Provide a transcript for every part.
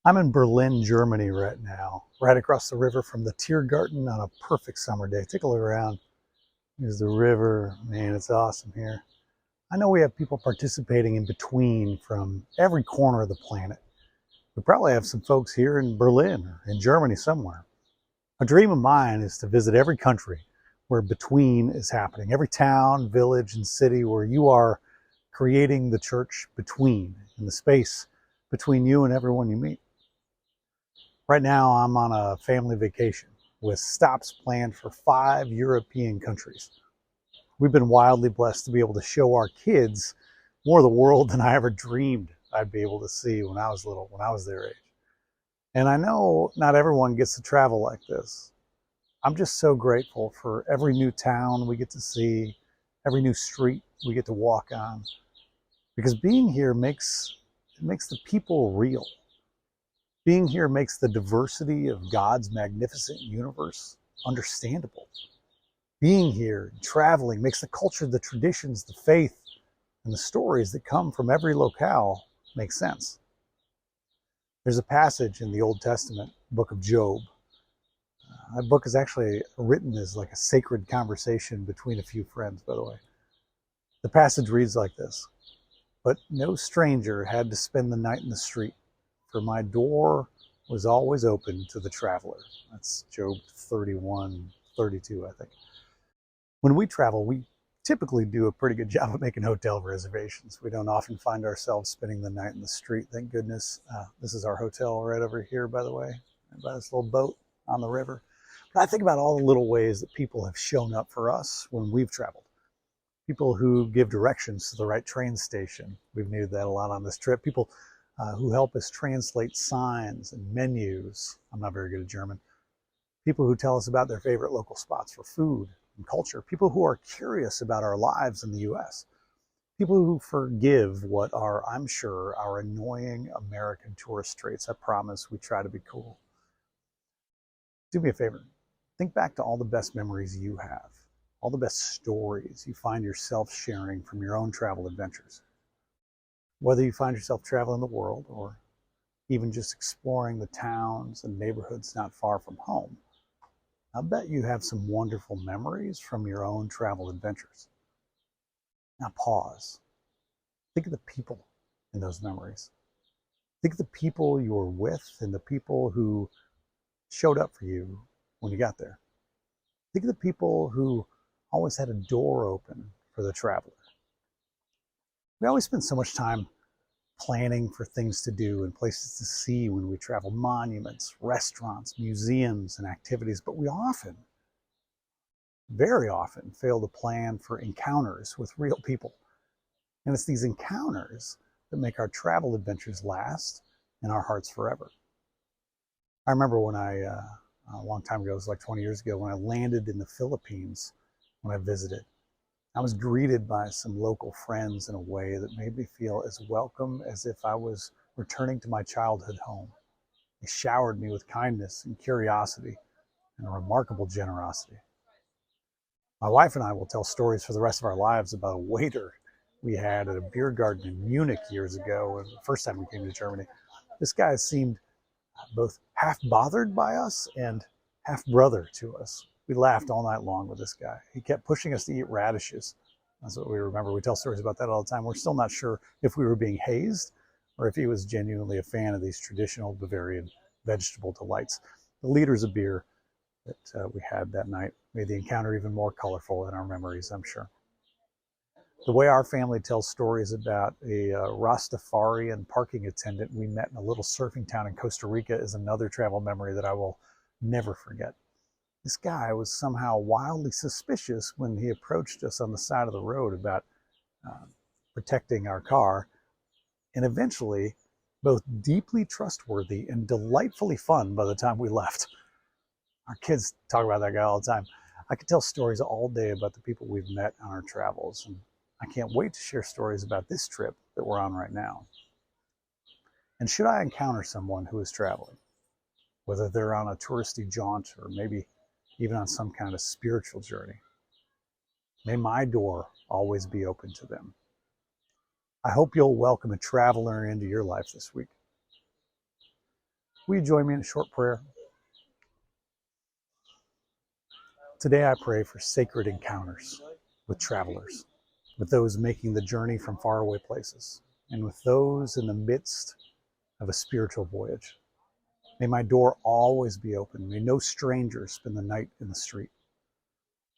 I'm in Berlin, Germany right now, right across the river from the Tiergarten on a perfect summer day. Take a look around. Here's the river. Man, it's awesome here. I know we have people participating in between from every corner of the planet. We probably have some folks here in Berlin or in Germany somewhere. A dream of mine is to visit every country where between is happening, every town, village, and city where you are creating the church between, in the space between you and everyone you meet. Right now, I'm on a family vacation with stops planned for 5 European countries. We've been wildly blessed to be able to show our kids more of the world than I ever dreamed I'd be able to see when I was little, when I was their age. And I know not everyone gets to travel like this. I'm just so grateful for every new town we get to see, every new street we get to walk on, because being here makes the people real. Being here makes the diversity of God's magnificent universe understandable. Being here, traveling, makes the culture, the traditions, the faith, and the stories that come from every locale make sense. There's a passage in the Old Testament, book of Job. That book is actually written as like a sacred conversation between a few friends, by the way. The passage reads like this: "But no stranger had to spend the night in the street, for my door was always open to the traveler." That's Job 31:32, I think. When we travel, we typically do a pretty good job of making hotel reservations. We don't often find ourselves spending the night in the street, thank goodness. This is our hotel right over here, by the way, by this little boat on the river. But I think about all the little ways that people have shown up for us when we've traveled. People who give directions to the right train station. We've needed that a lot on this trip. People who help us translate signs and menus. I'm not very good at German. People who tell us about their favorite local spots for food and culture. People who are curious about our lives in the US. People who forgive what are, I'm sure, our annoying American tourist traits. I promise we try to be cool. Do me a favor. Think back to all the best memories you have, all the best stories you find yourself sharing from your own travel adventures. Whether you find yourself traveling the world or even just exploring the towns and neighborhoods not far from home, I bet you have some wonderful memories from your own travel adventures. Now pause. Think of the people in those memories. Think of the people you were with and the people who showed up for you when you got there. Think of the people who always had a door open for the traveler. We always spend so much time planning for things to do and places to see when we travel: monuments, restaurants, museums, and activities, but we often, very often, fail to plan for encounters with real people. And it's these encounters that make our travel adventures last in our hearts forever. I remember when a long time ago, it was like 20 years ago, when I landed in the Philippines when I visited. I was greeted by some local friends in a way that made me feel as welcome as if I was returning to my childhood home. They showered me with kindness and curiosity and a remarkable generosity. My wife and I will tell stories for the rest of our lives about a waiter we had at a beer garden in Munich years ago, the first time we came to Germany. This guy seemed both half bothered by us and half brother to us. We laughed all night long with this guy. He kept pushing us to eat radishes. That's what we remember. We tell stories about that all the time. We're still not sure if we were being hazed or if he was genuinely a fan of these traditional Bavarian vegetable delights. The liters of beer that we had that night made the encounter even more colorful in our memories, I'm sure. The way our family tells stories about a Rastafarian parking attendant we met in a little surfing town in Costa Rica is another travel memory that I will never forget. This guy was somehow wildly suspicious when he approached us on the side of the road about protecting our car, and eventually both deeply trustworthy and delightfully fun by the time we left. Our kids talk about that guy all the time. I could tell stories all day about the people we've met on our travels, and I can't wait to share stories about this trip that we're on right now. And should I encounter someone who is traveling, whether they're on a touristy jaunt or maybe even on some kind of spiritual journey, may my door always be open to them. I hope you'll welcome a traveler into your life this week. Will you join me in a short prayer? Today I pray for sacred encounters with travelers, with those making the journey from faraway places, and with those in the midst of a spiritual voyage. May my door always be open. May no stranger spend the night in the street.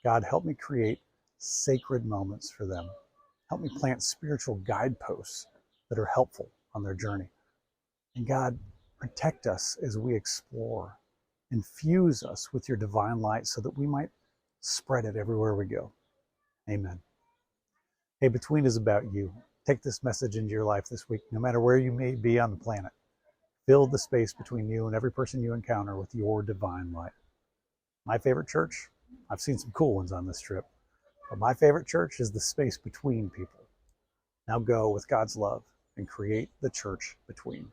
God, help me create sacred moments for them. Help me plant spiritual guideposts that are helpful on their journey. And God, protect us as we explore. Infuse us with your divine light so that we might spread it everywhere we go. Amen. Hey, Between is about you. Take this message into your life this week, no matter where you may be on the planet. Fill the space between you and every person you encounter with your divine light. My favorite church, I've seen some cool ones on this trip, but my favorite church is the space between people. Now go with God's love and create the church between.